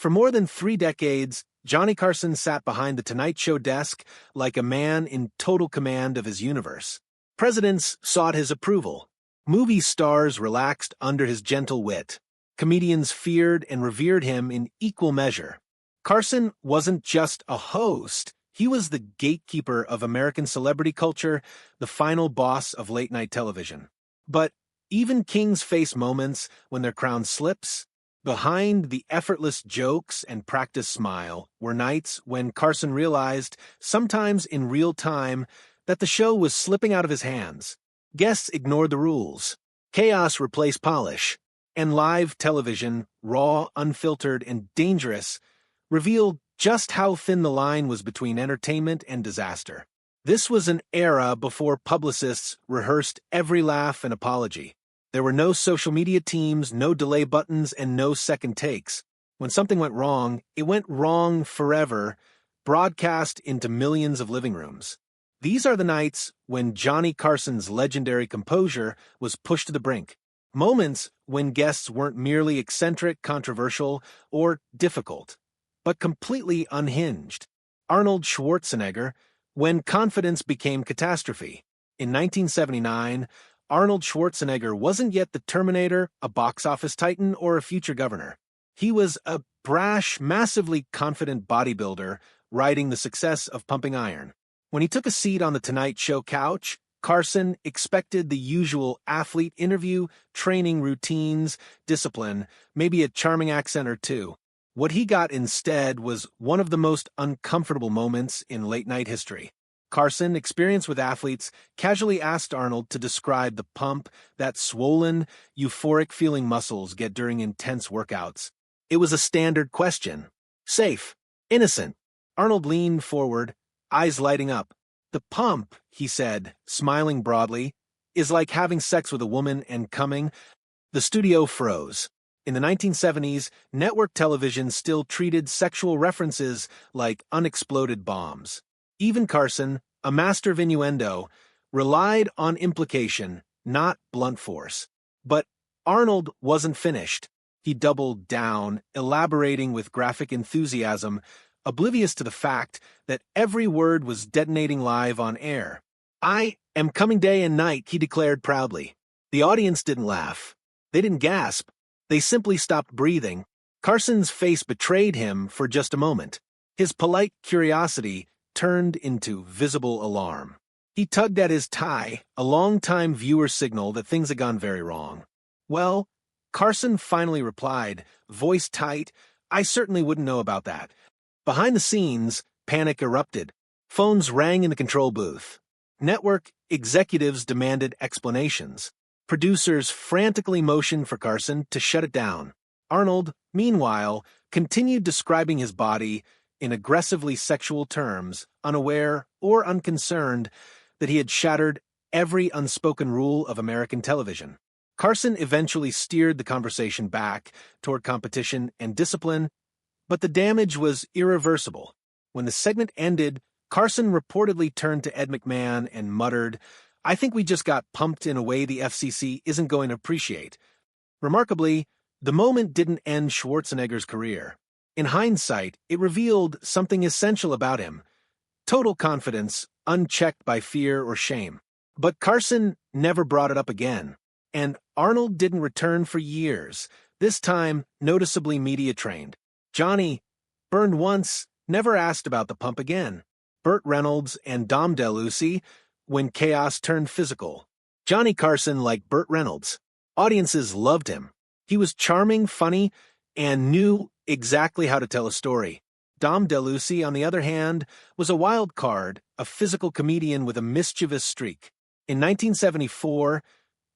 For more than 3 decades, Johnny Carson sat behind the Tonight Show desk like a man in total command of his universe. Presidents sought his approval. Movie stars relaxed under his gentle wit. Comedians feared and revered him in equal measure. Carson wasn't just a host. He was the gatekeeper of American celebrity culture, the final boss of late-night television. But even kings face moments when their crown slips. Behind the effortless jokes and practiced smile were nights when Carson realized, sometimes in real time, that the show was slipping out of his hands. Guests ignored the rules. Chaos replaced polish. And live television, raw, unfiltered, and dangerous, revealed just how thin the line was between entertainment and disaster. This was an era before publicists rehearsed every laugh and apology. There were no social media teams, no delay buttons, and no second takes. When something went wrong, it went wrong forever, broadcast into millions of living rooms. These are the nights when Johnny Carson's legendary composure was pushed to the brink. Moments when guests weren't merely eccentric, controversial, or difficult, but completely unhinged. Arnold Schwarzenegger, when confidence became catastrophe. In 1979, Arnold Schwarzenegger wasn't yet the Terminator, a box office titan, or a future governor. He was a brash, massively confident bodybuilder riding the success of Pumping Iron. When he took a seat on the Tonight Show couch, Carson expected the usual athlete interview, training routines, discipline, maybe a charming accent or two. What he got instead was one of the most uncomfortable moments in late-night history. Carson, experienced with athletes, casually asked Arnold to describe the pump that swollen, euphoric-feeling muscles get during intense workouts. It was a standard question. Safe. Innocent. Arnold leaned forward, eyes lighting up. "The pump," he said, smiling broadly, "is like having sex with a woman and coming." The studio froze. In the 1970s, network television still treated sexual references like unexploded bombs. Even Carson, a master of innuendo, relied on implication, not blunt force. But Arnold wasn't finished. He doubled down, elaborating with graphic enthusiasm, oblivious to the fact that every word was detonating live on air. "I am coming day and night," he declared proudly. The audience didn't laugh. They didn't gasp. They simply stopped breathing. Carson's face betrayed him for just a moment. His polite curiosity turned into visible alarm. He tugged at his tie, a long-time viewer signal that things had gone very wrong. "Well," Carson finally replied, voice tight, "I certainly wouldn't know about that." Behind the scenes, panic erupted. Phones rang in the control booth. Network executives demanded explanations. Producers frantically motioned for Carson to shut it down. Arnold, meanwhile, continued describing his body in aggressively sexual terms, unaware or unconcerned that he had shattered every unspoken rule of American television. Carson eventually steered the conversation back toward competition and discipline, but the damage was irreversible. When the segment ended, Carson reportedly turned to Ed McMahon and muttered, "I think we just got pumped in a way the FCC isn't going to appreciate." Remarkably, the moment didn't end Schwarzenegger's career. In hindsight, it revealed something essential about him: total confidence, unchecked by fear or shame. But Carson never brought it up again. And Arnold didn't return for years, this time noticeably media-trained. Johnny, burned once, never asked about the pump again. Burt Reynolds and Dom DeLuise, when chaos turned physical. Johnny Carson liked Burt Reynolds. Audiences loved him. He was charming, funny, and knew exactly how to tell a story. Dom DeLuise, on the other hand, was a wild card, a physical comedian with a mischievous streak. In 1974,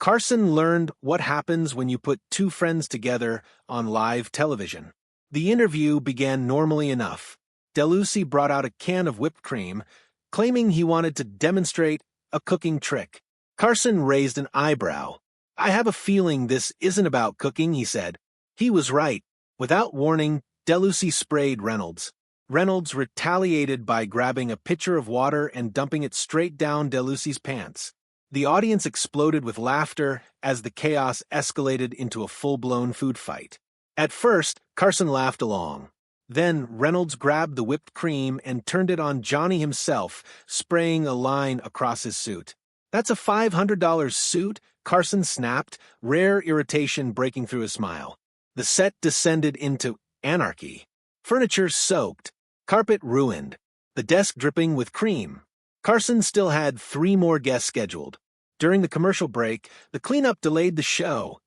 Carson learned what happens when you put two friends together on live television. The interview began normally enough. DeLuise brought out a can of whipped cream, claiming he wanted to demonstrate a cooking trick. Carson raised an eyebrow. "I have a feeling this isn't about cooking," he said. He was right. Without warning, DeLuise sprayed Reynolds. Reynolds retaliated by grabbing a pitcher of water and dumping it straight down DeLuise's pants. The audience exploded with laughter as the chaos escalated into a full-blown food fight. At first, Carson laughed along. Then Reynolds grabbed the whipped cream and turned it on Johnny himself, spraying a line across his suit. "That's a $500 suit?" Carson snapped, rare irritation breaking through his smile. The set descended into anarchy. Furniture soaked, carpet ruined, the desk dripping with cream. Carson still had 3 more guests scheduled. During the commercial break, the cleanup delayed the show.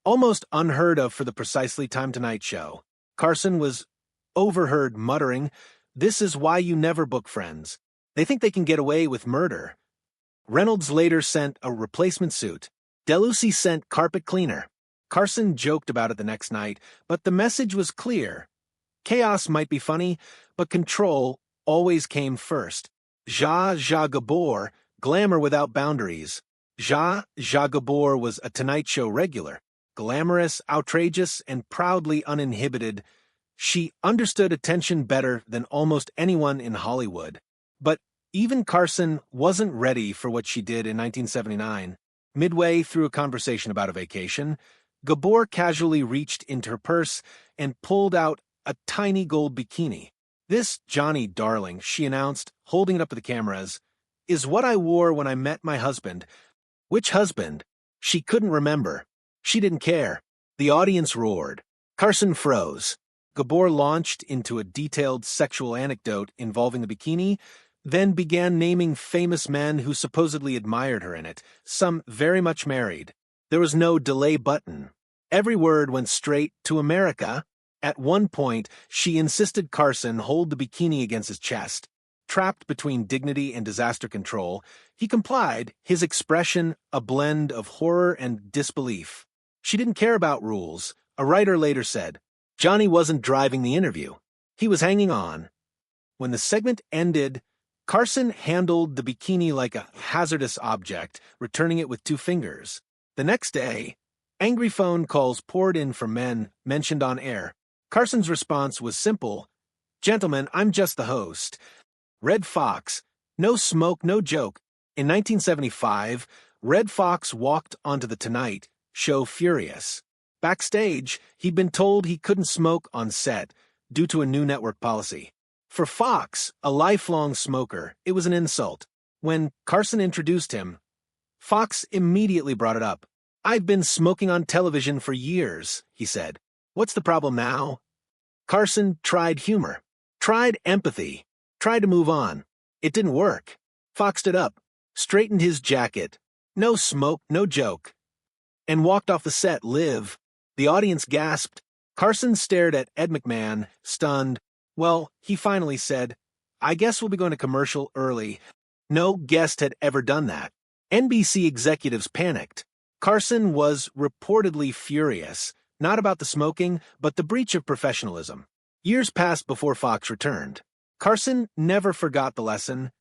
Almost unheard of for the precisely timed Tonight Show. Carson was overheard muttering, "This is why you never book friends. They think they can get away with murder." Reynolds later sent a replacement suit. DeLucy sent carpet cleaner. Carson joked about it the next night, but the message was clear. Chaos might be funny, but control always came first. Zsa Zsa Gabor, glamour without boundaries. Zsa Zsa Gabor was a Tonight Show regular, glamorous, outrageous, and proudly uninhibited. She understood attention better than almost anyone in Hollywood. But even Carson wasn't ready for what she did in 1979. Midway through a conversation about a vacation, Gabor casually reached into her purse and pulled out a tiny gold bikini. "This, Johnny darling," she announced, holding it up to the cameras, "is what I wore when I met my husband." Which husband? She couldn't remember. She didn't care. The audience roared. Carson froze. Gabor launched into a detailed sexual anecdote involving the bikini, then began naming famous men who supposedly admired her in it, some very much married. There was no delay button. Every word went straight to America. At one point, she insisted Carson hold the bikini against his chest. Trapped between dignity and disaster control, he complied, his expression a blend of horror and disbelief. She didn't care about rules. A writer later said, "Johnny wasn't driving the interview. He was hanging on." When the segment ended, Carson handled the bikini like a hazardous object, returning it with 2 fingers. The next day, angry phone calls poured in from men mentioned on air. Carson's response was simple, "Gentlemen, I'm just the host." Red Fox, no smoke, no joke. In 1975, Red Fox walked onto The Tonight Show furious. Backstage, he'd been told he couldn't smoke on set due to a new network policy. For Fox, a lifelong smoker, it was an insult. When Carson introduced him, Fox immediately brought it up. "I've been smoking on television for years," he said. "What's the problem now?" Carson tried humor, tried empathy, tried to move on. It didn't work. Fox stood up, straightened his jacket, "No smoke, no joke," and walked off the set, live. The audience gasped. Carson stared at Ed McMahon, stunned. Well, he finally said, "I guess we'll be going to commercial early." No guest had ever done that. NBC executives panicked. Carson was reportedly furious, not about the smoking, but the breach of professionalism. Years passed before Fox returned. Carson never forgot the lesson.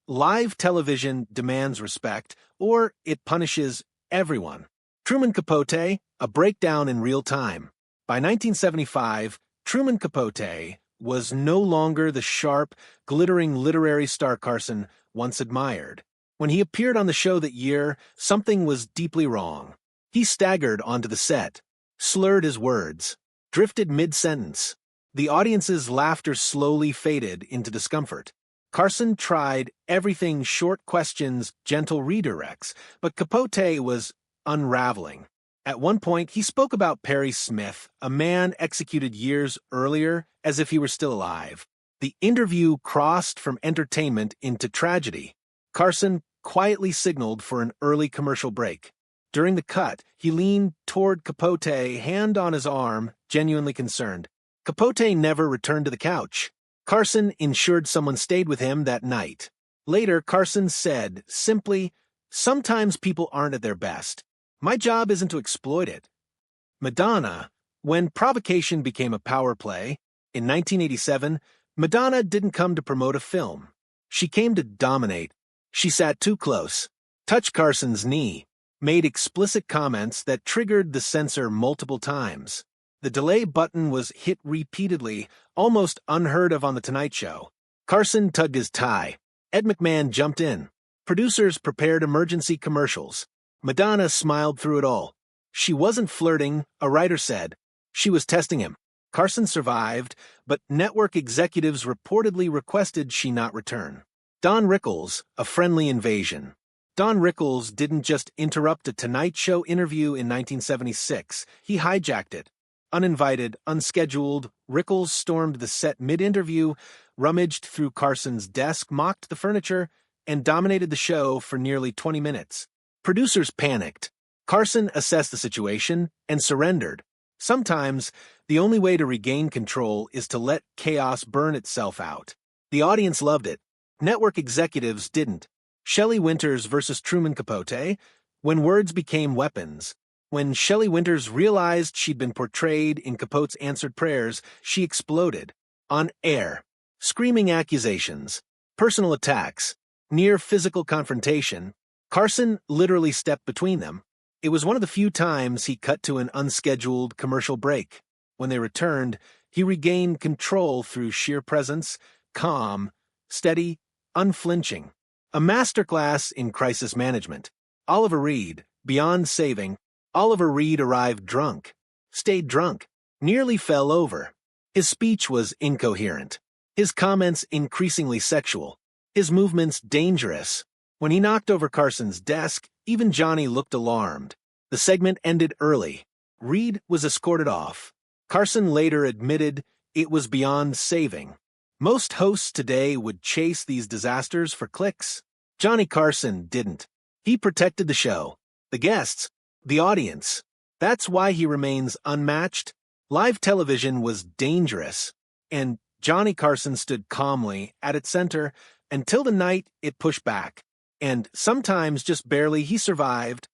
Live television demands respect, or it punishes everyone. Truman Capote, a breakdown in real time. By 1975, Truman Capote was no longer the sharp, glittering literary star Carson once admired. When he appeared on the show that year, something was deeply wrong. He staggered onto the set, slurred his words, drifted mid-sentence. The audience's laughter slowly faded into discomfort. Carson tried everything: short questions, gentle redirects, but Capote was unraveling. At one point, he spoke about Perry Smith, a man executed years earlier, as if he were still alive. The interview crossed from entertainment into tragedy. Carson quietly signaled for an early commercial break. During the cut, he leaned toward Capote, hand on his arm, genuinely concerned. Capote never returned to the couch. Carson ensured someone stayed with him that night. Later, Carson said, simply, "Sometimes people aren't at their best. My job isn't to exploit it." Madonna, when provocation became a power play, in 1987, Madonna didn't come to promote a film. She came to dominate. She sat too close, touched Carson's knee, made explicit comments that triggered the censor multiple times. The delay button was hit repeatedly, almost unheard of on The Tonight Show. Carson tugged his tie. Ed McMahon jumped in. Producers prepared emergency commercials. Madonna smiled through it all. She wasn't flirting, a writer said. She was testing him. Carson survived, but network executives reportedly requested she not return. Don Rickles, a friendly invasion. Don Rickles didn't just interrupt a Tonight Show interview in 1976, he hijacked it. Uninvited, unscheduled, Rickles stormed the set mid-interview, rummaged through Carson's desk, mocked the furniture, and dominated the show for nearly 20 minutes. Producers panicked. Carson assessed the situation and surrendered. Sometimes, the only way to regain control is to let chaos burn itself out. The audience loved it. Network executives didn't. Shelley Winters versus Truman Capote, when words became weapons. When Shelley Winters realized she'd been portrayed in Capote's answered prayers, she exploded. On air. Screaming accusations. Personal attacks. Near physical confrontation. Carson literally stepped between them. It was one of the few times he cut to an unscheduled commercial break. When they returned, he regained control through sheer presence, calm, steady, unflinching. A masterclass in crisis management. Oliver Reed, beyond saving. Oliver Reed arrived drunk, stayed drunk, nearly fell over. His speech was incoherent. His comments increasingly sexual. His movements dangerous. When he knocked over Carson's desk, even Johnny looked alarmed. The segment ended early. Reed was escorted off. Carson later admitted it was beyond saving. Most hosts today would chase these disasters for clicks. Johnny Carson didn't. He protected the show, the guests, the audience. That's why he remains unmatched. Live television was dangerous, and Johnny Carson stood calmly at its center until the night it pushed back. And sometimes, just barely, he survived.